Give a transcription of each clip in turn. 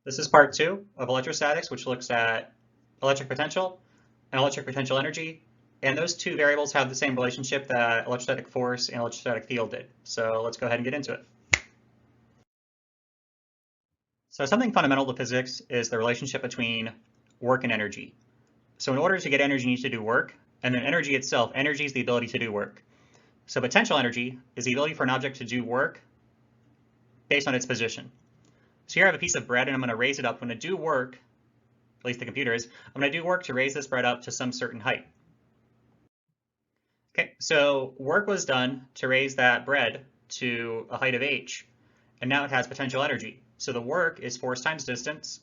This is part 2 of electrostatics, which looks at electric potential and electric potential energy. And those two variables have the same relationship that electrostatic force and electrostatic field did. So let's go ahead and get into it. So something fundamental to physics is the relationship between work and energy. So in order to get energy, you need to do work. And then energy itself, energy is the ability to do work. So potential energy is the ability for an object to do work based on its position. So here I have a piece of bread and I'm going to raise it up. I'm going to do work, at least the computer is, I'm going to do work to raise this bread up to some certain height. Okay, so work was done to raise that bread to a height of h, and now it has potential energy. So the work is force times distance.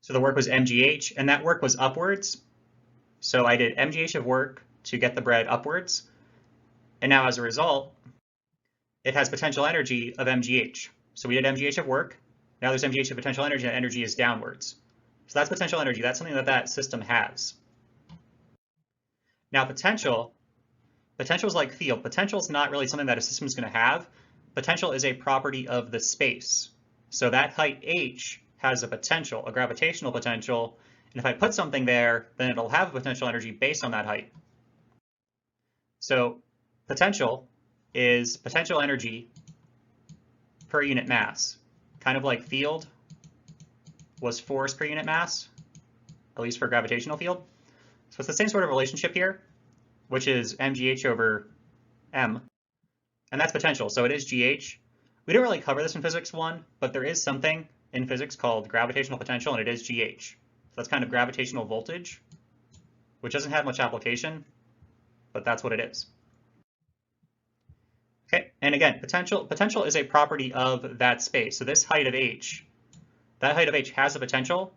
So the work was mgh, and that work was upwards. So I did mgh of work to get the bread upwards. And now as a result, it has potential energy of mgh. So we did mgh of work. Now there's mgh of potential energy, and energy is downwards. So that's potential energy. That's something that that system has. Now potential is like field. Potential is not really something that a system is going to have. Potential is a property of the space. So that height h has a potential, a gravitational potential. And if I put something there, then it'll have a potential energy based on that height. So potential is potential energy per unit mass. Kind of like field was force per unit mass, at least for a gravitational field. So it's the same sort of relationship here, which is mgh over m, and that's potential. So it is gh. We didn't really cover this in physics 1, but there is something in physics called gravitational potential, and it is gh. So that's kind of gravitational voltage, which doesn't have much application, but that's what it is. Okay, and again, potential is a property of that space. So this height of h, that height of h has a potential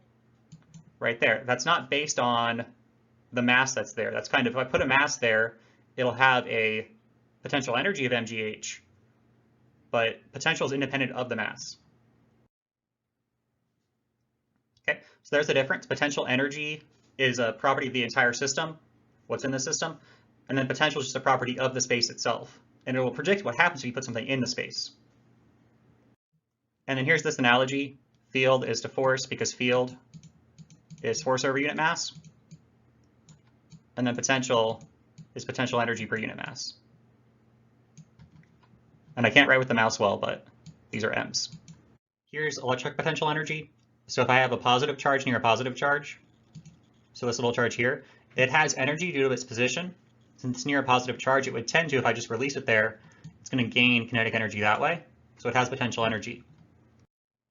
right there. That's not based on the mass that's there. That's kind of, if I put a mass there, it'll have a potential energy of mgh, but potential is independent of the mass. Okay, so there's the difference. Potential energy is a property of the entire system, what's in the system, and then potential is just a property of the space itself, and it will predict what happens if you put something in the space. And then here's this analogy. Field is to force because field is force over unit mass. And then potential is potential energy per unit mass. And I can't write with the mouse well, but these are M's. Here's electric potential energy. So if I have a positive charge near a positive charge, so this little charge here, it has energy due to its position. Since it's near a positive charge, it would tend to, if I just release it there, it's going to gain kinetic energy that way. So it has potential energy.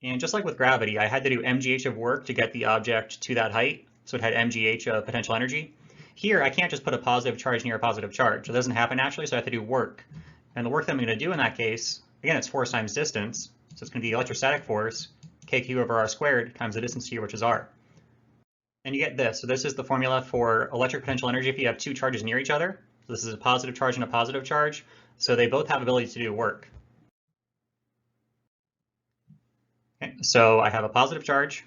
And just like with gravity, I had to do mgh of work to get the object to that height. So it had mgh of potential energy. Here, I can't just put a positive charge near a positive charge. It doesn't happen naturally, so I have to do work. And the work that I'm going to do in that case, again, it's force times distance. So it's going to be electrostatic force, kq over r squared times the distance here, which is r. And you get this. So this is the formula for electric potential energy if you have two charges near each other. So this is a positive charge and a positive charge. So they both have ability to do work. Okay, so I have a positive charge.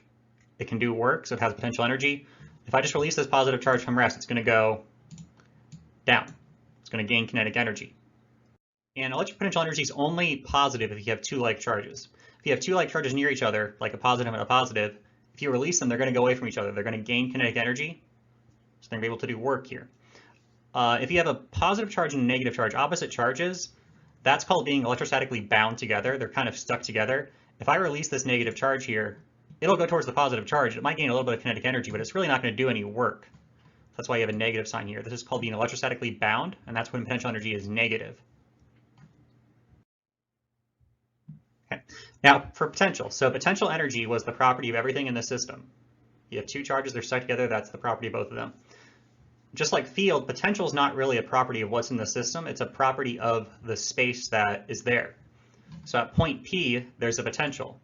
It can do work, so it has potential energy. If I just release this positive charge from rest, it's going to go down. It's going to gain kinetic energy. And electric potential energy is only positive if you have two like charges. If you have two like charges near each other, like a positive and a positive, if you release them, they're going to go away from each other. They're going to gain kinetic energy, so they're going to be able to do work here. If you have a positive charge and a negative charge, opposite charges, that's called being electrostatically bound together. They're kind of stuck together. If I release this negative charge here, it'll go towards the positive charge. It might gain a little bit of kinetic energy, but it's really not going to do any work. That's why you have a negative sign here. This is called being electrostatically bound, and that's when potential energy is negative. Okay. Now for potential. So potential energy was the property of everything in the system. You have two charges, they're stuck together, that's the property of both of them. Just like field, potential is not really a property of what's in the system, it's a property of the space that is there. So at point P, there's a potential.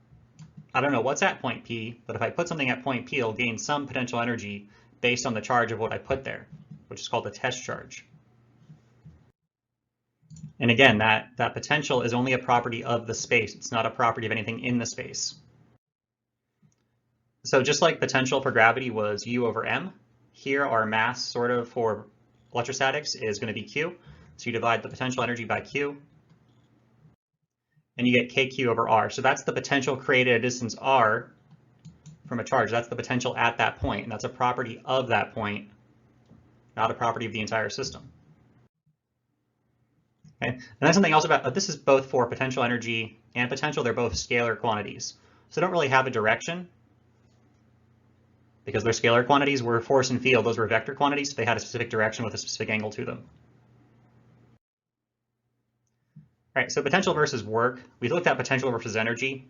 I don't know what's at point P, but if I put something at point P, it'll gain some potential energy based on the charge of what I put there, which is called the test charge. And again, that potential is only a property of the space. It's not a property of anything in the space. So just like potential for gravity was U over M, here our mass sort of for electrostatics is going to be Q. So you divide the potential energy by Q, and you get kq over r. So that's the potential created at a distance r from a charge. That's the potential at that point, and that's a property of that point, not a property of the entire system. Okay? And then something else about this is both for potential energy and potential. They're both scalar quantities, so they don't really have a direction because they're scalar quantities. Where force and field, those were vector quantities, so they had a specific direction with a specific angle to them. All right, so potential versus work. We looked at potential versus energy.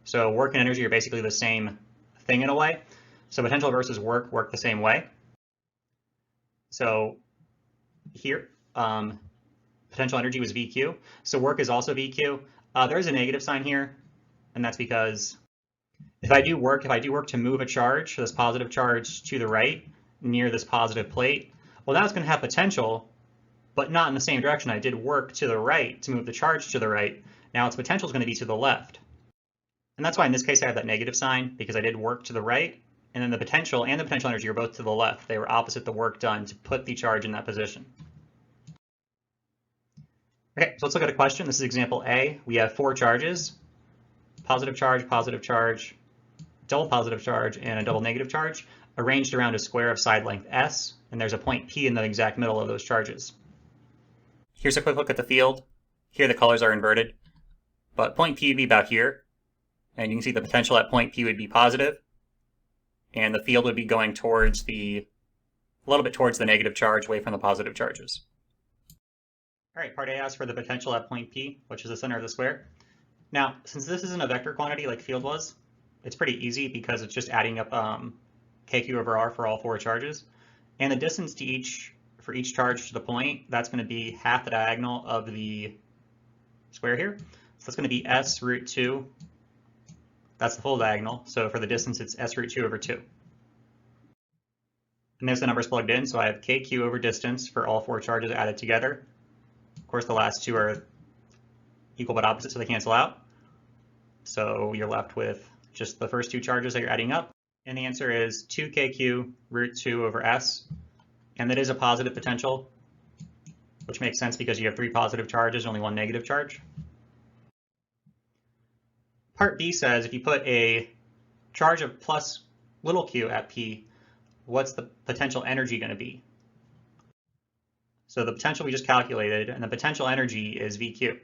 So work and energy are basically the same thing in a way. So potential versus work work the same way. So here, potential energy was VQ. So work is also VQ. There's a negative sign here, and that's because if I do work to move a charge, this positive charge to the right near this positive plate, well, now it's going to have potential, but not in the same direction. I did work to the right to move the charge to the right. Now its potential is going to be to the left. And that's why in this case I have that negative sign, because I did work to the right, and then the potential and the potential energy are both to the left. They were opposite the work done to put the charge in that position. Okay, so let's look at a question. This is example A. We have 4 charges, positive charge, double positive charge, and a double negative charge, arranged around a square of side length S, and there's a point P in the exact middle of those charges. Here's a quick look at the field. Here the colors are inverted, but point P would be about here, and you can see the potential at point P would be positive, and the field would be going towards a little bit towards the negative charge, away from the positive charges. All right, part A asks for the potential at point P, which is the center of the square. Now, since this isn't a vector quantity like field was, it's pretty easy because it's just adding up kq over r for all 4 charges. And the distance to for each charge to the point, that's going to be half the diagonal of the square here. So that's going to be s root 2. That's the full diagonal. So for the distance, it's s root 2 over 2. And there's the numbers plugged in. So I have kq over distance for all 4 charges added together. Of course, the last 2 are equal but opposite, so they cancel out. So you're left with just the first 2 charges that you're adding up. And the answer is 2kq root 2 over s. And that is a positive potential, which makes sense because you have 3 positive charges, only 1 negative charge. Part B says if you put a charge of plus little q at P, what's the potential energy going to be? So the potential we just calculated, and the potential energy is VQ.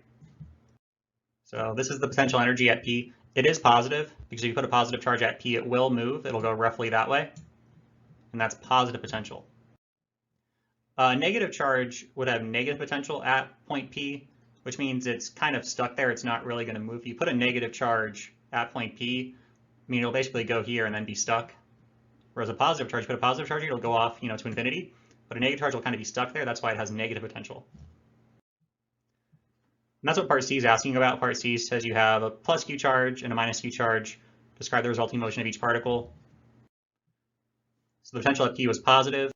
So this is the potential energy at P. It is positive, because if you put a positive charge at P, it will move. It'll go roughly that way, and that's positive potential. A negative charge would have negative potential at point P, which means it's kind of stuck there. It's not really going to move. If you put a negative charge at point P, I mean, it'll basically go here and then be stuck. Whereas a positive charge, put a positive charge here, it'll go off, to infinity. But a negative charge will kind of be stuck there. That's why it has negative potential. And that's what part C is asking about. Part C says you have a plus q charge and a minus q charge. Describe the resulting motion of each particle. So the potential at P was positive.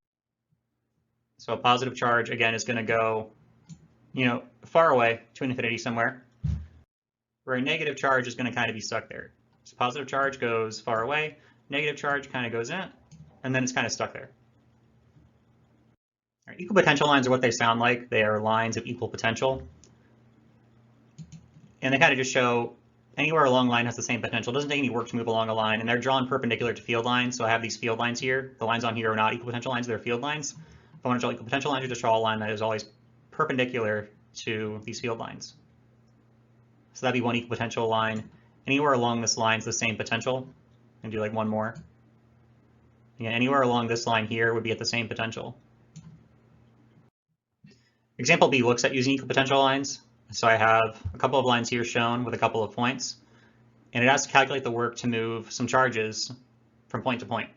So a positive charge, again, is going to go, far away to infinity somewhere, where a negative charge is going to kind of be stuck there. So positive charge goes far away, negative charge kind of goes in, and then it's kind of stuck there. All right, equal potential lines are what they sound like. They are lines of equal potential. And they kind of just show anywhere along a line has the same potential. It doesn't take any work to move along a line, and they're drawn perpendicular to field lines. So I have these field lines here. The lines on here are not equal potential lines, they're field lines. If I want to draw equal potential lines, you just draw a line that is always perpendicular to these field lines. So that'd be one equal potential line. Anywhere along this line is the same potential. And do like one more. Again, anywhere along this line here would be at the same potential. Example B looks at using equal potential lines. So I have a couple of lines here shown with a couple of points, and it has to calculate the work to move some charges from point to point.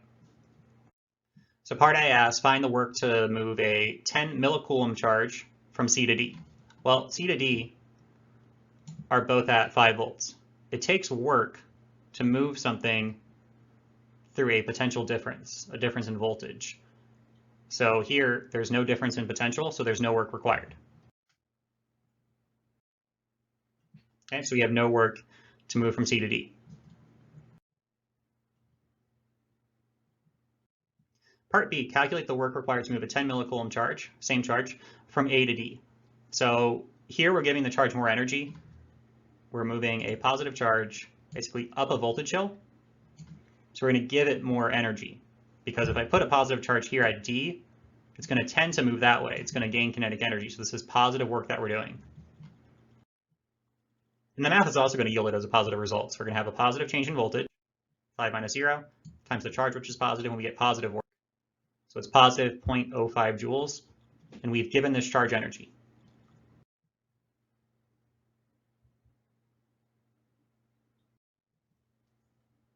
So part A asks, find the work to move a 10 millicoulomb charge from C to D. Well, C to D are both at 5 volts. It takes work to move something through a potential difference, a difference in voltage. So here, there's no difference in potential, so there's no work required. Okay, so we have no work to move from C to D. Part B, calculate the work required to move a 10 millicoulomb charge, same charge, from A to D. So here we're giving the charge more energy. We're moving a positive charge basically up a voltage hill. So we're going to give it more energy, because if I put a positive charge here at D, it's going to tend to move that way. It's going to gain kinetic energy. So this is positive work that we're doing. And the math is also going to yield it as a positive result. So we're going to have a positive change in voltage, 5 minus 0, times the charge, which is positive, and we get positive work. So it's positive 0.05 joules, and we've given this charge energy.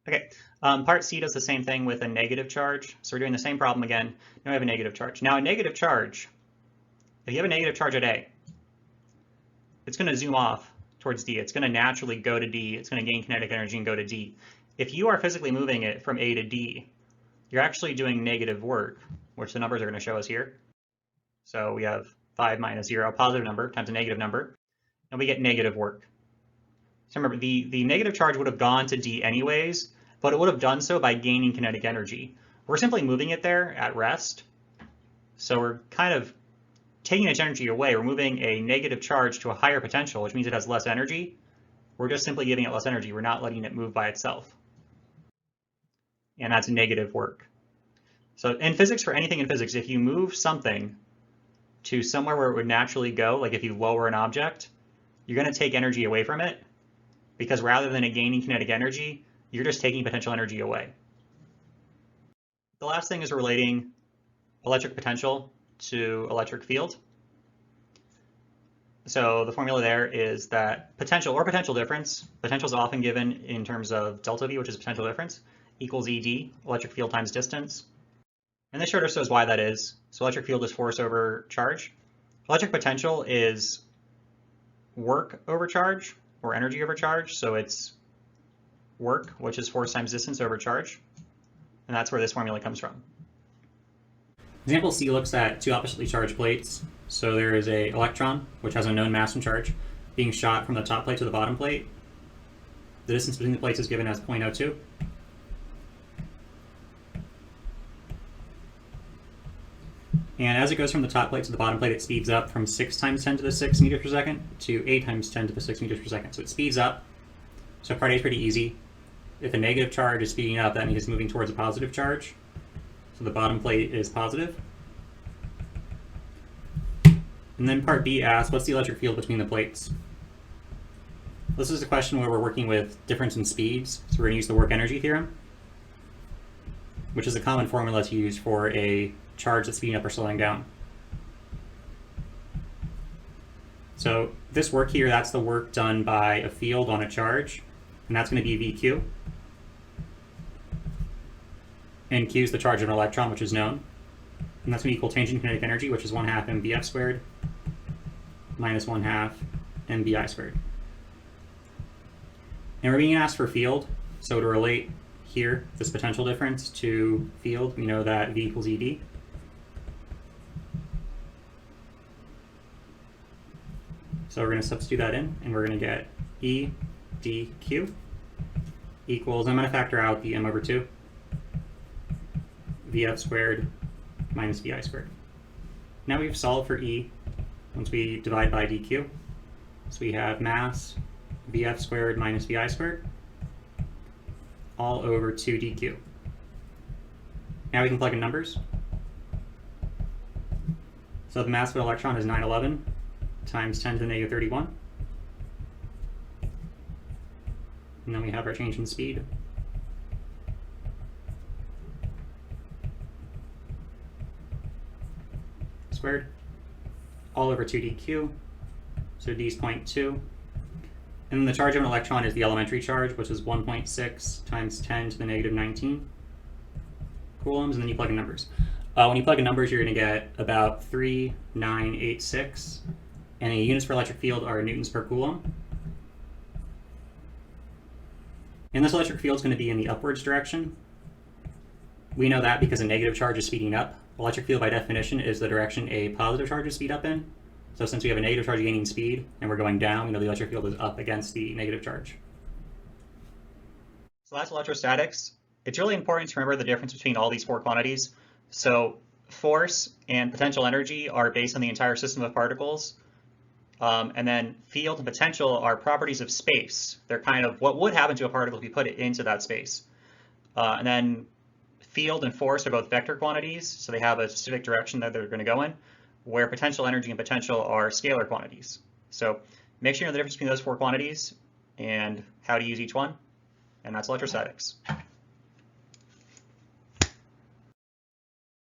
Okay, part C does the same thing with a negative charge. So we're doing the same problem again. Now we have a negative charge. Now a negative charge, if you have a negative charge at A, it's going to zoom off towards D. It's going to naturally go to D. It's going to gain kinetic energy and go to D. If you are physically moving it from A to D, you're actually doing negative work, which the numbers are going to show us here. So we have 5 minus 0, a positive number, times a negative number, and we get negative work. So remember, the negative charge would have gone to D anyways, but it would have done so by gaining kinetic energy. We're simply moving it there at rest. So we're kind of taking its energy away. We're moving a negative charge to a higher potential, which means it has less energy. We're just simply giving it less energy. We're not letting it move by itself. And that's negative work. So in physics, for anything in physics, if you move something to somewhere where it would naturally go, like if you lower an object, you're going to take energy away from it, because rather than it gaining kinetic energy, you're just taking potential energy away. The last thing is relating electric potential to electric field. So the formula there is that potential or potential difference, potential is often given in terms of delta V, which is potential difference, equals ED, electric field times distance. And this short shows why that is. So electric field is force over charge. Electric potential is work over charge, or energy over charge. So it's work, which is force times distance over charge. And that's where this formula comes from. Example C looks at two oppositely charged plates. So there is an electron, which has a known mass and charge, being shot from the top plate to the bottom plate. The distance between the plates is given as 0.02. And as it goes from the top plate to the bottom plate, it speeds up from 6 times 10 to the 6 meters per second to 8 times 10 to the 6 meters per second. So it speeds up. So part A is pretty easy. If a negative charge is speeding up, that means it's moving towards a positive charge. So the bottom plate is positive. And then part B asks, what's the electric field between the plates? This is a question where we're working with difference in speeds. So we're going to use the work energy theorem, which is a common formula to use for a charge that's speeding up or slowing down. So this work here, that's the work done by a field on a charge, and that's going to be VQ. And Q is the charge of an electron, which is known. And that's going to equal tangent kinetic energy, which is 1/2 mvf squared minus 1/2 mbi squared. And we're being asked for field. So to relate here, this potential difference to field, we know that V equals ED. So we're going to substitute that in, and we're going to get E dq equals, I'm going to factor out the m over 2, vf squared minus vi squared. Now we've solved for E once we divide by dq. So we have mass vf squared minus vi squared all over 2 dq. Now we can plug in numbers. So the mass of an electron is 911 times 10 to the negative 31. And then we have our change in speed. Squared all over 2 dq. So d is 0.2. And then the charge of an electron is the elementary charge, which is 1.6 times 10 to the negative 19 coulombs, and then you plug in numbers. When you plug in numbers, you're going to get about 3,986, and the units for electric field are newtons per coulomb. And this electric field is going to be in the upwards direction. We know that because a negative charge is speeding up. Electric field, by definition, is the direction a positive charge is speed up in. So since we have a negative charge gaining speed and we're going down, we know the electric field is up against the negative charge. So that's electrostatics. It's really important to remember the difference between all these four quantities. So force and potential energy are based on the entire system of particles. And then field and potential are properties of space. They're kind of what would happen to a particle if you put it into that space. And then field and force are both vector quantities, so they have a specific direction that they're going to go in, where potential energy and potential are scalar quantities. So make sure you know the difference between those four quantities and how to use each one, and that's electrostatics.